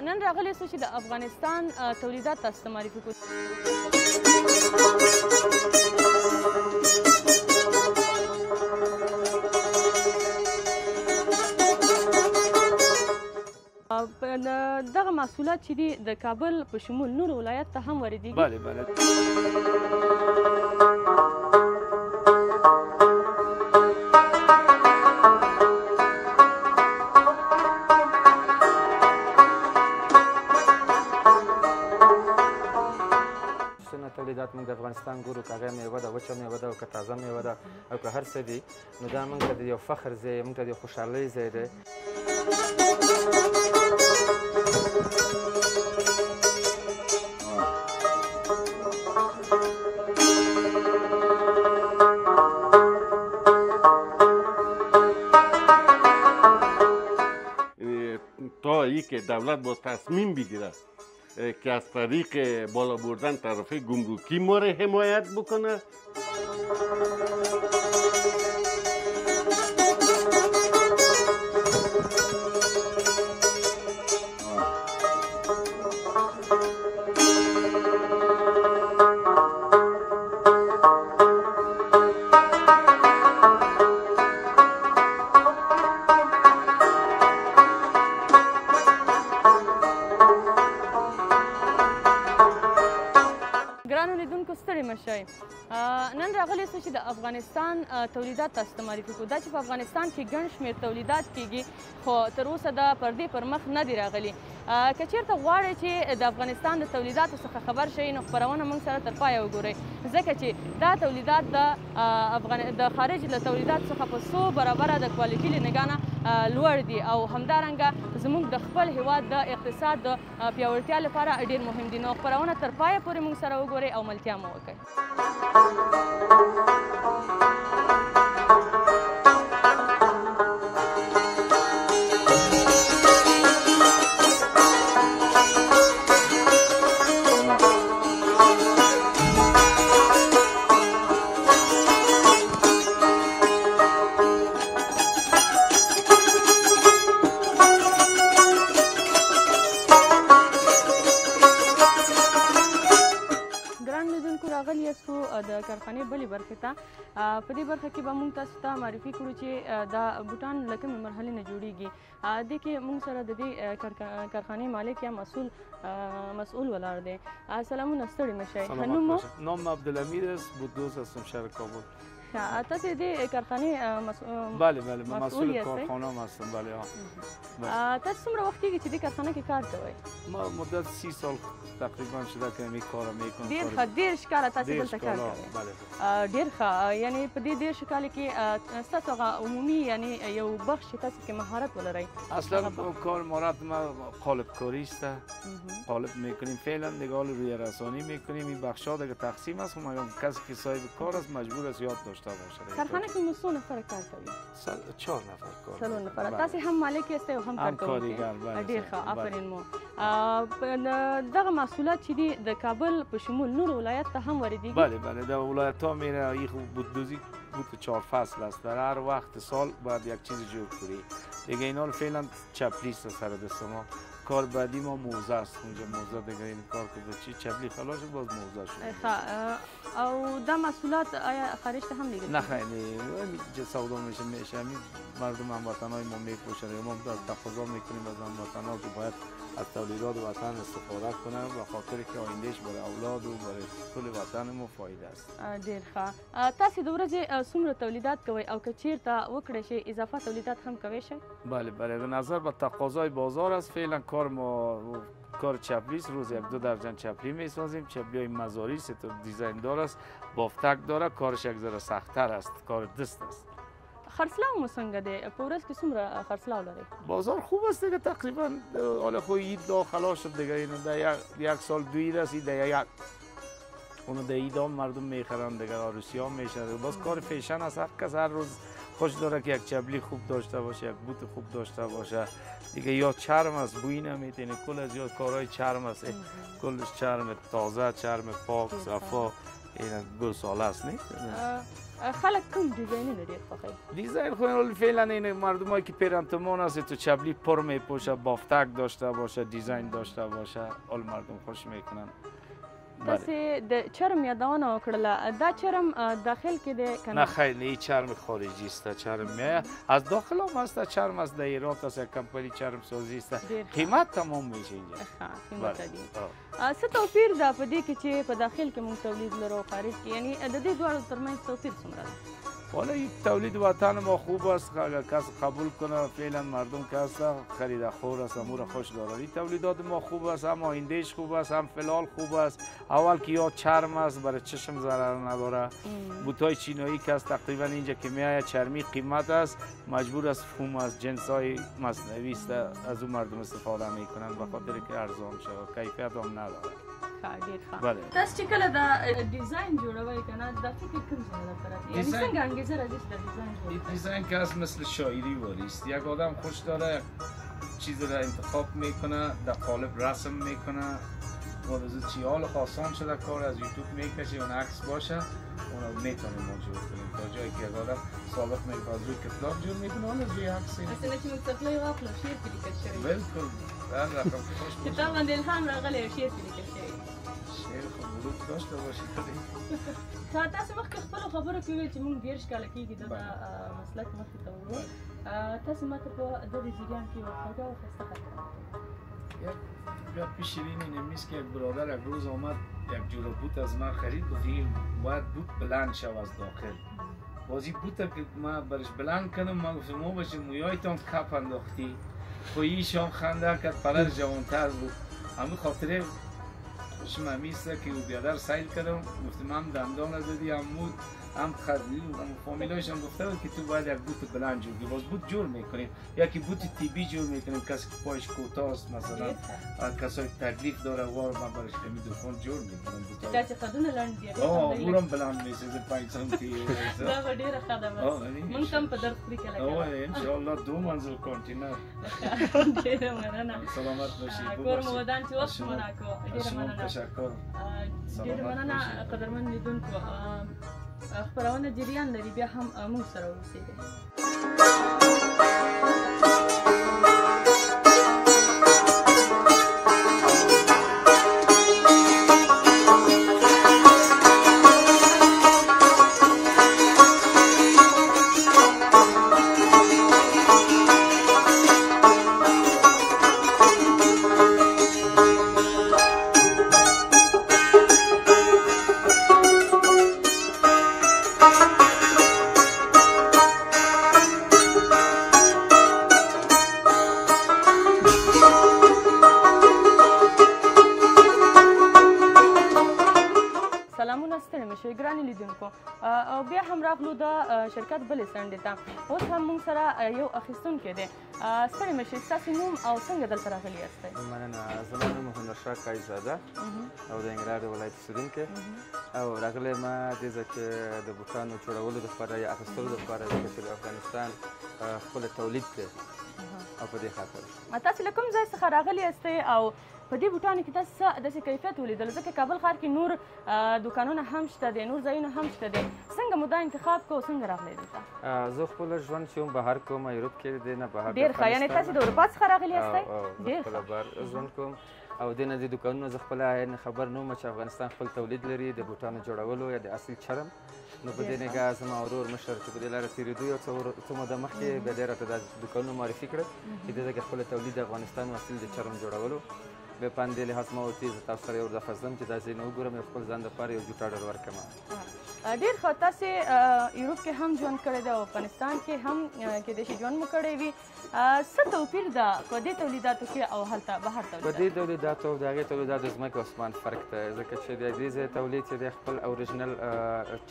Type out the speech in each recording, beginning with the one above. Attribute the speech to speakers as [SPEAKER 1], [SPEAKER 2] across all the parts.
[SPEAKER 1] نن راغلی سو چې د افغانستان تولیدات تاسو ته معرفي کړو. دغه محصولات چې دي د کابل په شمول نور ولایت ته هم واردېږي.
[SPEAKER 2] بله بله.
[SPEAKER 3] تولیدات موږ د افغانستان ګورو که هغه میوه ده وچه میوه ده او که تازه میوه ده او که هر څه دي نو دا موږ ته د یو فخر ځای موږ ته د یو خوشحالۍ ځای دی.
[SPEAKER 4] تا ای که دولت با تصمیم بگیره که از طریق بالا بردن تعرفه گمرکی ما را حمایت بکنه.
[SPEAKER 1] نن راغلی سو چې د افغانستان تولیدات تاسو ته معرفي کړو. دا چې په افغانستان کې ګڼ شمېر تولیدات کیږي خو تر اوسه د پردې پر مخ نه دي راغلي. که چېرته غواړئ چې د افغانستان د تولیداتو څخه خبر شئ نو خپرونه موږ سره تر پایه وګورئ، ځکه چې دا تولیدات د خارج له تولیداتو څخه په څو برابره د کوالټي له نګاه نه لوړ دي او همدارنګه زموږ د خپل هیواد د اقتصاد د پیاوړتیا لپاره ډېر مهم دي. نو خپرونه تر پایه پورې موږ سره وګورئ او ملتیا مو وکړئ. د کارخانې بلې برخې ته په دې برخه کې به موږ تاسو ته معرفي کړو چې دا بوټان له کومې مرحلې نه جوړیږي. دې کې موږ سره د دې کارخانې مالک یا مسئول ولاړ دی. سلامونه، ستړي مه شئ.
[SPEAKER 2] نام عبدالحمید است، بودوز هستم، شهر کابل.
[SPEAKER 1] تاسو دې کارخانې
[SPEAKER 2] بله بله مسئول کارخانه هم هستم. بله
[SPEAKER 1] تاسو څومره وخت کېږي چې دې کارخانه کې کار کوئ؟
[SPEAKER 2] ما مدت 30 سال تقریبا شده که این کار میکنم.
[SPEAKER 1] ډېر ښه، 30 کاله تاسو دلته کار کوئ. ډېر ښه، یعنی په دې 30 کال کې ستاسو هغه عمومي یعنی یو بخش چې تاسو کې مهارت ولرئ؟
[SPEAKER 2] اصلا کار مهارت ما قالب کاری است، قالب میکنیم فعلا دیگه، حال روی رسانی میکنیم. این بخش‌ها دیگه تقسیم است، مگر کسی که صاحب کار است مجبور است یاد داشته باشه.
[SPEAKER 1] کارخانه کې مو څو نفر کار کوي؟
[SPEAKER 2] 4 نفر کار کوي.
[SPEAKER 1] 4 نفر. تاسو هم مالک یاست او هم کارکوونکی؟ ډېر ښه، آفرین مو. دغه محصولات چې دي د کابل په شمول نور ولایت ته هم واردېږي؟
[SPEAKER 2] بله بله، در ولایت ها میره. این بوددوزی بود 4 فصل است، در هر وقت سال باید یک چیز جور کنی دیگه. اینا رو فعلا چپلی است سر دست ما. کار بعدی ما موزه است، اونجا موزه دیگه این کار که چی چپلی خلاص شد باز موزه شد.
[SPEAKER 1] او دا محصولات آیا خارج ته هم لیږل؟
[SPEAKER 2] نه خیر، اینجا سودا میشه مردم هموطنای ما میفروشن. ما تقاضا میکنیم از هموطنا که باید از تولیدات وطن استفاده کنن و خاطر که آیندهش برای اولاد و برای کل وطن ما فایده است.
[SPEAKER 1] ډېر ښه. تاسو د ورځې څومره تولیدات کوئ او که چیرته وکړی شئ اضافه تولیدات هم کوی شئ؟
[SPEAKER 2] بله بله، به نظر به تقاضای بازار است. فعلا کار ما کار چپلی است. روز 1-2 درجن چپلی میسازیم. چپلی های مزاری است، دیزاین دار است، بافتک داره. کارش یک ذره سخت‌تر است، کار دست است.
[SPEAKER 1] خرڅلاو مو څنګه دی؟ په ورځ کې څومره خرڅلاو لرئ؟
[SPEAKER 2] بازار خوب است دیگه، تقریبا حالا خو عید دا خلاص شد دیگه. اینو در یک سال 2 عید است، در اونو در عید هم مردم میخرن دیگه، عروسی ها میشه. باز کار فیشن است، هر کس هر روز خوش داره که یک چپلی خوب داشته باشه، یک بوت خوب داشته باشه دیگه. یا چرم است، بویی نمیتینه، کل از یا کارهای چرم است، کلش چرم تازه، چرم پاک صفا این 2 ساله است نه.
[SPEAKER 1] خلک کوم دیزاینونه ډېر خوښوي؟
[SPEAKER 2] دیزاین خو فعلا این مردمایی که پرانتمان است تو چبلی پر میپوشه، بافتک داشته باشه، دیزاین داشته باشه، اول مردم خوش میکنن.
[SPEAKER 1] تاسې د چرم یادونه وکړله، دا چرم داخل کې دی که
[SPEAKER 2] نه خیر، این چرم خارجی است. چرم میایه از داخل هم است، چرم از ایرات است، کمپانی چرم سازی است. قیمت تمام میشه اینجا.
[SPEAKER 1] قیمت دی څه توپیر ده په دې کې چې په داخل کې مونږ تولید لرو، خارج کې، یعنی د دې دواړو ترمنځ توپیر څومره ده؟
[SPEAKER 2] والا این تولید وطن ما خوب است، اگر کس قبول کنه فعلا مردم که هست خریدخور است، امور خوش دارد. این تولیدات ما خوب است، هم آیندهش خوب است، هم فلال خوب است. اول که یا چرم است برای چشم ضرر نداره، بوتای چینایی که است تقریبا اینجا که میآید چرمی قیمت است، مجبور است فوم از جنس های مصنوعی است از اون مردم استفاده میکنن به خاطر که ارزان شود، کیفیت هم نداره.
[SPEAKER 1] ډېر ښه. تاسو چې کله دا ډیزاین جوړوئ که نه، دا فکر کوم ځای درته راځي؟ یعنی څنګه انګېزه راځي چې دا ډیزاین جوړ کړئ؟
[SPEAKER 2] این دیزاین که هست مثل شاعری واری است. یک آدم خوش داره چیز را انتخاب میکنه، در قالب رسم میکنه، بعد از چی حال آسان شده کار از یوتیوب میکشه، اون عکس باشه اون میتونیم ما جور کنیم. تا جایی که آدم سابق میکنه از روی کتاب جور میکنه، اون از روی عکس
[SPEAKER 1] مثلا چې موږ تپلی واخلو شعر پرې لیکل شوی؟
[SPEAKER 2] بالکل هر رقم خوش باشه.
[SPEAKER 1] کتاب باندې الهام راغلی او شعر پرې لیکل شوی؟
[SPEAKER 2] شعر خو ورود داشته باشي.
[SPEAKER 1] تاسو مخکې خپلو خبرو کې وویل چې موږ 30 کاله کېږي دا مسلک مخکې ته وړو. تاسو ماته په دغې جریان کې یوه خوږه او ښایسته خاطره
[SPEAKER 2] یا پیش این نمیست که یک برادر یک روز آمد یک جورا بوت از من خرید، گفت این باید بوت بلند شو از داخل. بازی بوت که من برش بلند کنم، من گفتم ما باشه مویایتان کپ انداختی. خویی شام خنده کرد، پدر جوانتر بود. همین خاطره خوشم همیست که او بیادر سیل کردم، گفتم هم دندان زدی، هم مود، هم خدلی، هم فامیلایش هم گفته بود که تو باید یک بوت بلند جور کنی. باز بوت جور میکنیم، یکی بوت تیبی جور میکنیم، کسی که پایش کوتاست مثلا کسایی تکلیف داره وار من برش کمی دکان جور میکنم.
[SPEAKER 1] دا چې قدونه لنډ دي
[SPEAKER 2] اورم بلند میشه 5 سانتی.
[SPEAKER 1] دا به ډېره ښه ده. بس مونږ هم په درد خوري کله کله.
[SPEAKER 2] انشاءالله 2 منزل کانتینر.
[SPEAKER 1] ډېره مننه.
[SPEAKER 2] سلامت باشی.
[SPEAKER 1] کور مو ودان چې وخت مو راکړو. ډېره مننه.
[SPEAKER 2] تشکر.
[SPEAKER 1] ډېره مننه قدرمن لیدونکو. خپرونه جریان لري، بیا هم موږ سره اوسېږئ. او بیا هم راغلو د شرکت بلې څنډې ته. اوس هم موږ سره یو اخیستونکی دی. ستړي مه شئ، ستاسې نوم او څنګه دلته راغلي یاستئ؟
[SPEAKER 3] مننه. زما نوم هنرشاه کایزاده او د ننګرهار ولایت اوسېدونکی او راغلی یم دې ځای کې د بوټانو جوړولو دپاره یا اخیستلو دپاره ځکه چې د افغانستان خپله تولید دی او په دې خاطر.
[SPEAKER 1] تاسې له کوم ځای څخه راغلي یاستئ او په دې بوټانو کې تاسو څه داسې کیفیت ولیدل؟ ځکه کابل ښار کې نور دوکانونه هم شته دی، نور ځایونه هم شته دی. څنګه مو دا انتخاب کو، څنګه راغلی دلته؟
[SPEAKER 3] زه خپله ژوند چې وم بهر کوم، یوروپ کې دی نه بهر.
[SPEAKER 1] ډېر ښه، یعنې تاسې د اروپا څخه راغلي یاستئ؟
[SPEAKER 3] ډېر ښه. بهر ژوند کوم او دې نه دې دوکانونه زه خپله خبر نه وم چې افغانستان خپل تولید لري د بوټانو جوړولو یا د اصلي چرم. نو په دې نګاه زما ورور مشر چې په دې لاره تېرېدو یو څه موده مخکې بیا دی راته دا دوکانونه معرفي کړل چې دې ځای کې خپله تولید د افغانستان او اصلي د چرم جوړولو. بیا په همدې لحاظ ما ورته زه تاسو سره یو دفعه ځم چې دا ځای نه وګورم، یو خپل ځان دپاره یو جوټ اډر ورکړم.
[SPEAKER 1] ډېر ښه. تاسې یوروپ کې هم ژوند کړی دی او افغانستان کې هم کېدای شي ژوند مو کړی وي. څه توپیر ده په دې تولیداتو کې او هلته بهر تولیداتو؟
[SPEAKER 3] په دې تولیداتو او د هغې تولیداتو د ځمکې اسمان فرق دی، ځکه چې د دې ځای تولید چې دی خپل اوریجنل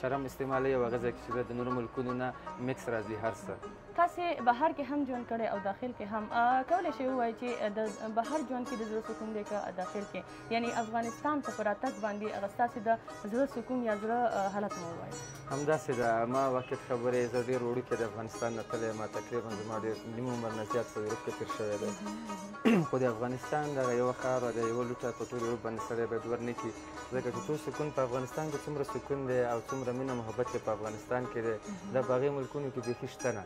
[SPEAKER 3] چرم استعمالوي او هغه ځای کې چې د نورو ملکونو نه مکس راځي هر څه.
[SPEAKER 1] تاسې بهر کې هم ژوند کړی او داخل کې هم کولی شئ ووایئ چې د بهر ژوند کې د زړه سکون دی که داخل کې یعنی افغانستان ته په راتګ باندې هغه ستاسې د زړه سکون یا زړه حالت مو ووایئ.
[SPEAKER 3] همداسې ده. ما واقعیت خبرې زه ډېر وړوکی د افغانستان نه تللی ما تقریبا زما ډېر نیم عمر نه زیات په یورپ کې تېر شوی دی خو د افغانستان دغه یوه ښار د یوه لوټه په ټول یورپ باندې سړی باید ور نه کړي ځکه چې ټول سکون په افغانستان کې څومره سکون دی او څومره مینه محبت کې په افغانستان کې دی دا په هغې ملکونو کې بیخي شته نه.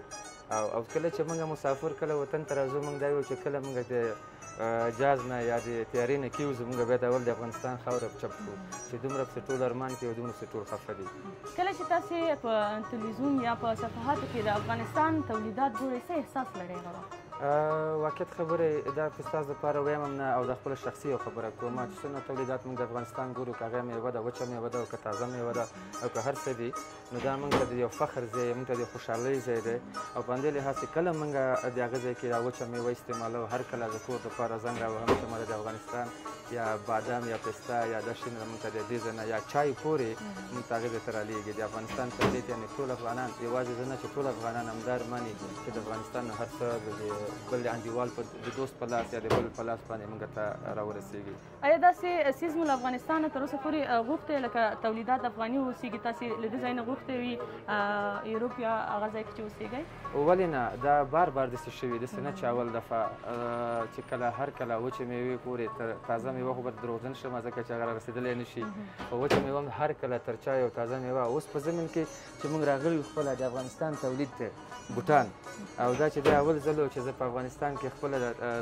[SPEAKER 3] او کله چې موږ مسافر کله وطن ته راځو موږ دا یو چې کله موږ د جاز نه یا د تیارې نه کېوځو موږ بیا د اول د افغانستان خاوره چپ کړو چې دومره پسې ټول ارمان کوي او دومره پسې ټول خفه دي.
[SPEAKER 1] کله چې تاسې په تلویزیون یا په صفحاتو کې د افغانستان تولیدات ګورئ څه احساس لرئ هغه وخت؟
[SPEAKER 3] واقعیت خبرې دا په ستاسو دپاره وایم هم نه او د خپله شخصي یو خبره کوم چې څومره تولیدات موږ د افغانستان ګورو که هغه میوه ده وچه میوه ده او که تازه میوه ده او که هر څه دي نو دا موږ ته د یو فخر ځای موږ ته د خوشحالۍ ځای دی او په همدې لحاظ چې کله موږ د هغه ځای کې دا وچه میوه استعمالوو هر کله د کور دپاره زنګ راوهم چې ماله د افغانستان یا بادام یا پسته یا دا شین موږ ته د دې ځای نه یا چای پورې موږ ته هغې ځای ته رالیږي د افغانستان تولید یعنې ټول افغانان یوازې زه نه چې ټول افغانان همدا ارماني چې د افغانستان نه هر څه د بل انډیوال د دوست په لاس یا د بل په لاس باندې موږ ته راورسېږي.
[SPEAKER 1] ایا داسې څیز مو له افغانستان نه تر اوسه پورې غوښتی لکه تولیدات افغاني واوسېږي تاسې له دې ځای نه غوښتی وي یوروپ یا هغه ځای کې چې اوسېږئ؟
[SPEAKER 3] ولې نه دا بار بار داسې شوي داسې نه چې اول دفعه چې کله هر کله وچې میوې ګورې تر تازه میوه خو به دروغجن شم ځکه چې هغه رارسېدلی نه شي خو وچه میوه هم هر کله تر چای او تازه میوه اوس په ضمن کې چې موږ راغلي خپله د افغانستان تولید دی بوټان او دا چې دا اول ځل و چې زه په افغانستان کې خپله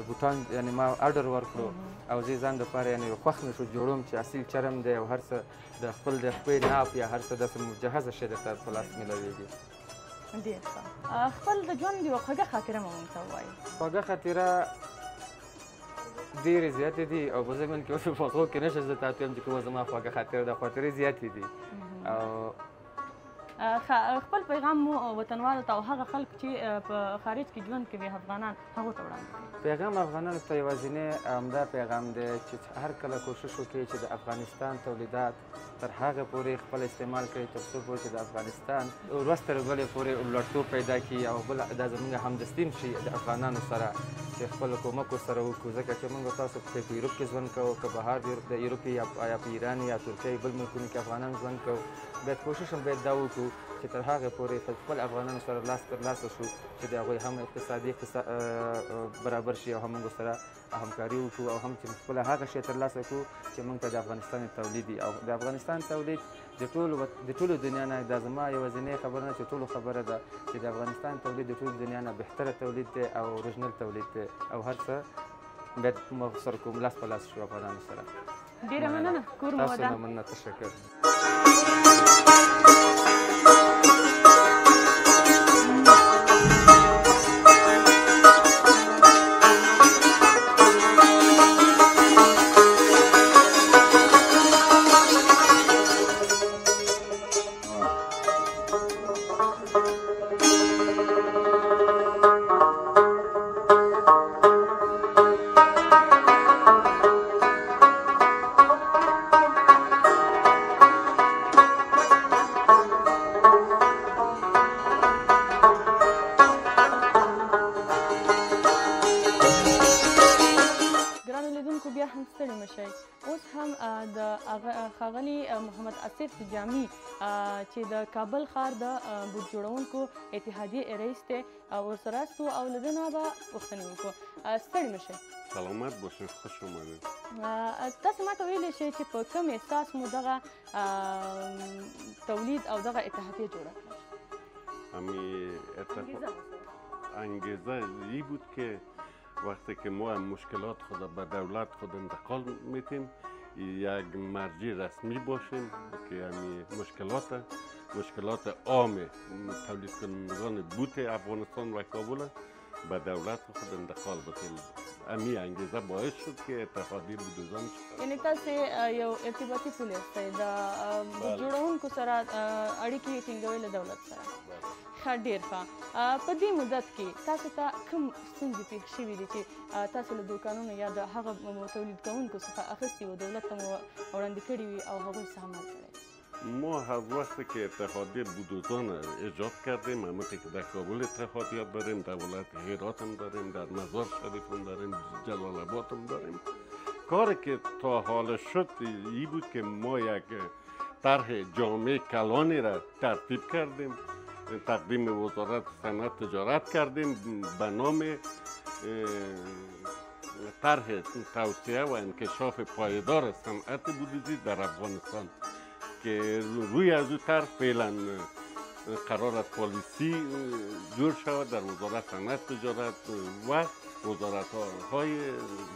[SPEAKER 3] بوټان یعنې ما اډر ورکړو او زه ځان دپاره یعنې خوښ مې شو جوړوم چې اصیل چرم دی او هر څه د خپل د خپې ناپ یا هر څه داسې مجهزه شی درته په لاس میلاویږي.
[SPEAKER 1] ډېر ښه. خپل د ژوند یوه خوږه خاطره مو موږ ته ووایئ.
[SPEAKER 3] خوږه خاطره ډېرې زیاتې دي او په ضمن کې اوس په پښتو کې نشم زه تاته وایم چې کومه زما خوږه خاطره ده خاطرې زیاتې دي او
[SPEAKER 1] خپل پیغام مو وطنوالو ته او هغه خلک چې په خارج کې ژوند کوي افغانان هغو ته وړاندې کړئ.
[SPEAKER 3] پیغام افغانانو ته یوازینی همدا پیغام دی چې هر کله کوشش وکړي چې د افغانستان تولیدات تر هغه پورې خپل استعمال کړي تر څو پورې چې د افغانستان ورځ تر بلې پورې لوړتوب پیدا کړي او بل دا زموږ همدستي شي د افغانانو سره چې خپل کومک ورسره وکړو ځکه چې موږ تاسو په یورپ کې ژوند کوو که بهر د یورپ یا په ایران یا ترکیې بل ملکونو کې افغانان ژوند کوو باید کوشش هم باید دا وکړو چې تر هغې پورې خپل افغانانو سره لاس تر لاسه شو چې د هغوی هم اقتصادي برابر شي او هم موږ سره همکاري وکړو او هم چې خپله هغه شی ترلاسه کړو چې موږ ته د افغانستان تولید دي او د افغانستان تولید د ټولو دنیا نه دا زما یوازینۍ خبره نه چې ټولو خبره ده چې د افغانستان تولید د ټولو دنیا نه بهتره تولید دی او اوریجنل تولید دی او هر څه باید موږ سره کوم لاس په لاس شو افغانانو سره.
[SPEAKER 1] ډېره مننه. کور مو ودان.
[SPEAKER 3] تاسو نه مننه. تشکر.
[SPEAKER 1] ښاغلي محمد اسف جامي چې د کابل ښار د بوټ جوړونکو اتحادیې رئیس دی ورسره استو او له ده نه به پوښتنې وکړو. ستړي مه شئ.
[SPEAKER 4] سلامت باشین. خوش اومدید.
[SPEAKER 1] تاسو ماته ویلی شئ چې په کوم اساس مو دغه تولید او دغه اتحادیه جوړه کړه؟
[SPEAKER 4] انگیزه ای بود که وقتی که ما مشکلات خود به دولت خود انتقال میتیم یک مرجع رسمی باشیم که یعنی مشکلات عام تولید کنندگان بوت افغانستان و کابل به دولت خود انتقال بدیم. امی انگیزه باعث شد که اتحادیه بودجان شد.
[SPEAKER 1] یعنی تاسو یو ارتباطي پولیس دی د بوټ جوړونکو سره اړیکې ټینګوي له دولت سره. ښه ډېر ښه. په دې مدت کې تاسو ته کوم ستونزې پېښ شوي دي چې تاسو له دوکانونو یا د هغه تولید کوونکو څخه اخیستي وو دولت ته مو وړاندې کړي وي او هغوی څه عمل کړی؟
[SPEAKER 4] ما از وقتی که اتحادیه بودوزان ایجاد کردیم، همونطور که در کابل اتحادیه داریم، در ولایت هرات هم داریم، در مزار شریف هم داریم، جلال آباد هم داریم. کاری که تا حال شد این بود که ما یک طرح جامعه کلانی را ترتیب کردیم، تقدیم وزارت صنعت تجارت کردیم به نام طرح توسعه و انکشاف پایدار صنعت بودجه در افغانستان که روی از او طرح فعلا قرار است پالیسی جور شود در وزارت صنعت تجارت و وزارت‌های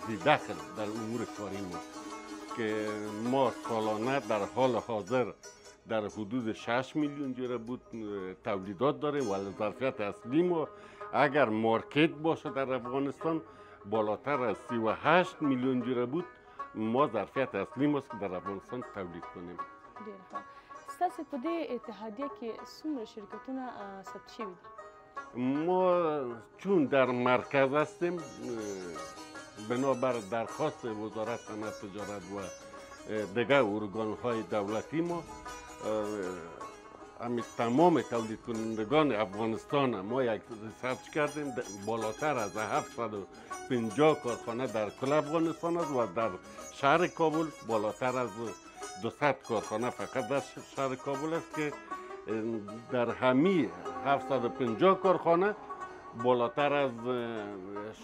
[SPEAKER 4] ذی‌دخل در امور کاری ما که ما سالانه در حال حاضر در حدود 6 میلیون جوره بود تولیدات داریم ولی ظرفیت اصلی ما اگر مارکت باشه در افغانستان بالاتر از 38 میلیون جوره بود. ما ظرفیت اصلی ماست که در افغانستان تولید کنیم.
[SPEAKER 1] ډېر ښه. ستاسې په دې اتحادیه کې څومره شرکتونه ثبت شوي دي؟
[SPEAKER 4] ما چون در مرکز هستیم بنابر درخواست وزارت صنعت تجارت و دیگر ارگان‌های دولتی ما تمام تولید کنندگان افغانستان ما یک ثبت کردیم. بالاتر از 750 کارخانه در کل افغانستان است و در شهر کابل بالاتر از 200 کارخانه فقط در شهر کابل است که در همه 750 کارخانه بالاتر از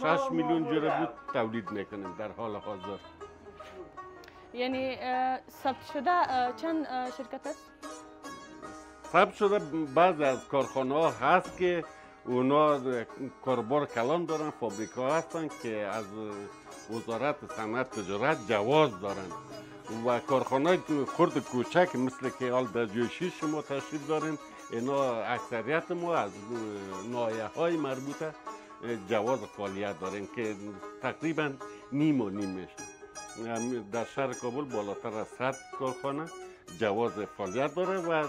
[SPEAKER 4] 6 میلیون جوره بود تولید میکنیم در حال حاضر.
[SPEAKER 1] یعنی ثبت شده چند شرکت است؟
[SPEAKER 4] ثبت شده بعضی از کارخانه ها هست که اونا کاربار کلان دارن، فابریکا هستن که از وزارت صنعت تجارت جواز دارن و کارخانه خرد کوچک مثل که حال در جوشی شما تشریف دارین اینا اکثریت ما از ناحیه های مربوطه جواز فعالیت دارن که تقریبا نیم و نیم میشه. در شهر کابل بالاتر از 100 کارخانه جواز فعالیت داره و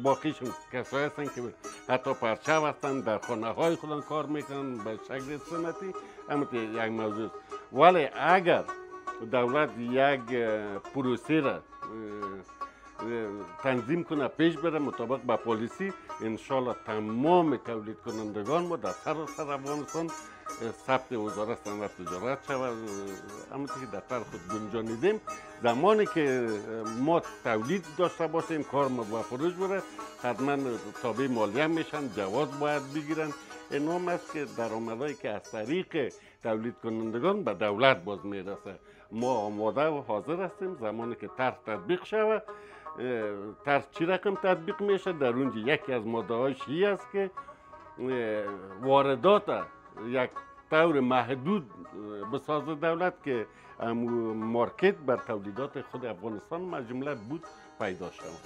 [SPEAKER 4] باقیشون کسایی هستن که حتی پرچم هستن در خانه های خودن کار میکنن به شکل سنتی. اما یک موضوع ولی اگر دولت یک پروسه را تنظیم کنه پیش بره مطابق با پالیسی انشالله تمام تولید کنندگان ما در سراسر افغانستان ثبت وزارت صنعت تجارت شود. همونطور که در طرح خود گنجانیدیم زمانی که ما تولید داشته باشیم کار ما با فروش بره حتما تابع مالیه میشن، جواز باید بگیرن. این هم است که درآمدهایی که از طریق تولید کنندگان به دولت باز میرسه. ما آماده و حاضر هستیم زمانی که طرح تطبیق شود. طرح چی رقم تطبیق میشه؟ در اونجا یکی از ماده‌هاش این است که واردات یک طور محدود بسازه دولت که مارکت بر تولیدات خود افغانستان از جمله بود پیدا شود.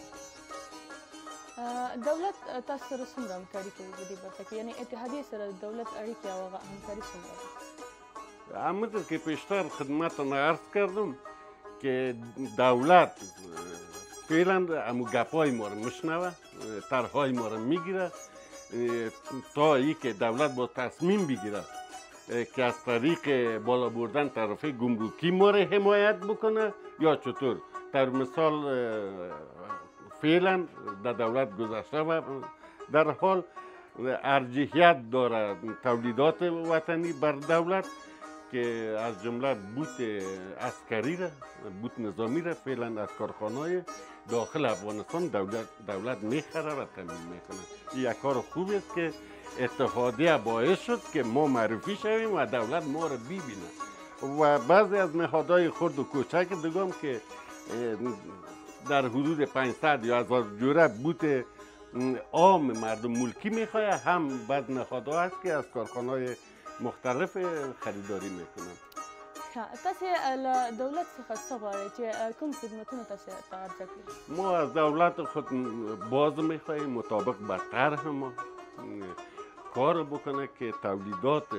[SPEAKER 1] دولت تاسو سره څومره همکاري کوي په دې برخه کې؟ یعنی اتحادیې سره د دولت اړیکې او هغه همکاري څومره ده؟
[SPEAKER 4] همونطور که پیشتر خدمتتان عرض کردم که دولت فعلا همو گپای ما رو میشنوه، طرحهای ما رو میگیره تا ای که دولت با تصمیم بگیره که از طریق بالا بردن طرفه گمرکی ما رو حمایت بکنه یا چطور. در مثال فعلا در دولت گذشته و در حال ارجحیت داره تولیدات وطنی بر دولت که از جمله بوت عسکری را بوت نظامی را فعلا از کارخانه‌های داخل افغانستان دولت میخره و تامین میکنه. این یک کار خوبی است که اتحادیه باعث شد که ما معرفی شویم و دولت ما را ببینه و بعضی از نهادهای خرد و کوچک دیگه که در حدود 500 یا 1000 جوره بوت عام مردم ملکی میخواه هم بعض نهادها هست که از کارخانه‌های مختلف خریداری میکنن.
[SPEAKER 1] تاسو له دولت څخه څه غواړئ چې کوم خدمتونه تاسو ته عرضه کړي؟
[SPEAKER 4] ما از دولت خود باز میخواهیم مطابق با طرح ما کار بکنه که تولیدات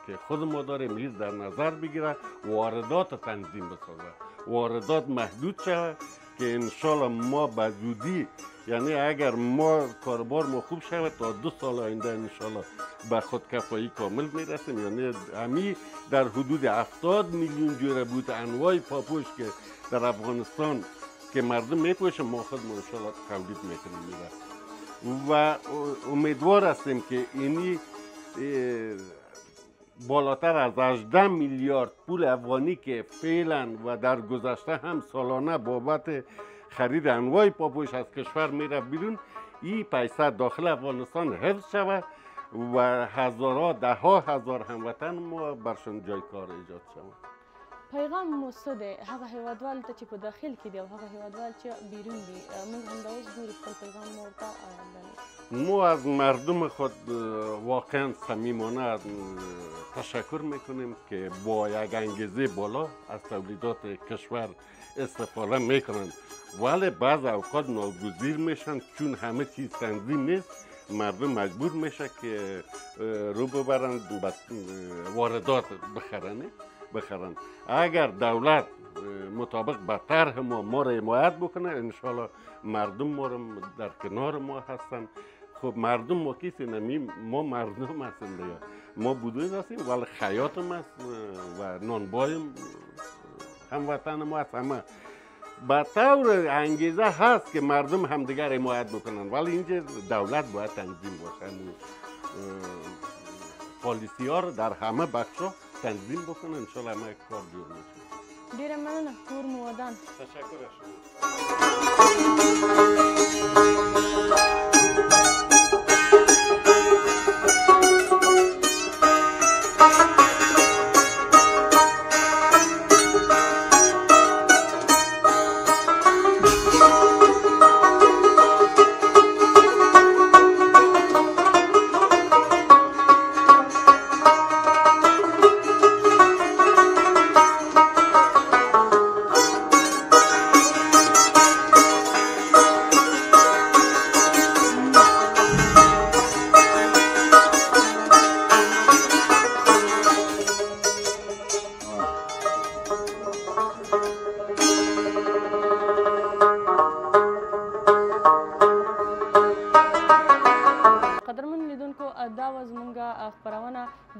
[SPEAKER 4] که خود ما داریم در نظر بگیره، واردات تنظیم بسازه، واردات محدود شود که انشالله ما به زودی یعنی اگر ما کاربار ما خوب شود تا 2 سال آینده انشالله به خودکفایی کامل میرسیم. یعنی همی در حدود 70 میلیون جوره بود انواع پاپوش که در افغانستان که مردم میپوشن ما خودمون انشالله تولید میکنیم و امیدوار هستیم که اینی بالاتر از 18 میلیارد پول افغانی که فعلا و در گذشته هم سالانه بابت خرید انواع پاپوش از کشور میره بیرون، این پیسه داخل افغانستان حفظ شود و هزارها ده ها هزار هموطن ما برشون جای کار ایجاد شود.
[SPEAKER 1] پیغام مو څه دی هغه هیوادوالو ته چې په داخل کې دی او هغه هیوادوال چې بیرون دي موږ همدا اوس ګورو خپل پیغام مو ورته
[SPEAKER 4] ما از مردم خود واقعا صمیمانه تشکر میکنیم که با یک انگیزه بالا از تولیدات کشور استفاده میکنند، ولی بعض اوقات ناگزیر میشن چون همه چیز تنظیم نیست، مردم مجبور میشه که رو ببرن واردات بخرن. اگر دولت مطابق به طرح ما را حمایت بکنه، انشالله مردم ما را در کنار ما هستن. خب مردم ما کسی نمیم، ما مردم هستیم دیگه، ما بودویز هستیم ولی خیاطم هست و نانبایم هموطن ما هست. همه به طور انگیزه هست که مردم همدیگر حمایت بکنن، ولی اینجا دولت باید تنظیم باشه، پالیسی ها رو در همه بخشا تنظیم بکنن، انشالله همه کار جور میشه.
[SPEAKER 1] ډیره مننه کور مو ودان.
[SPEAKER 4] تشکر از شما.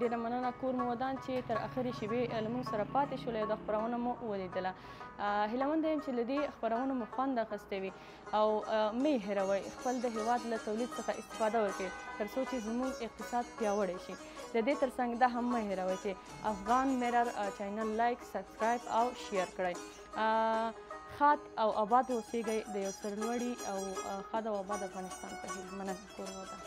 [SPEAKER 1] ډیره مننه کور مو ودان چې تر اخرې شیبې له موږ سره پاتې شولې د خپرونه مو ولیدله. هیله منده یم چې له دې خپرونو مو خوند اخیستی وي او مه هېروئ خپل د هیواد له تولید څخه استفاده وکړئ تر څو چې زموږ اقتصاد پیاوړی شي. د دې ترڅنګ دا هم مه هېروئ چې افغان میرر چینل لایک سبسکرایب او شیر کړئ. ښاد او آباد اوسیږئ د یو سرلوړي او ښاد او آباد افغانستان په هیله. مننه کور مو ودان.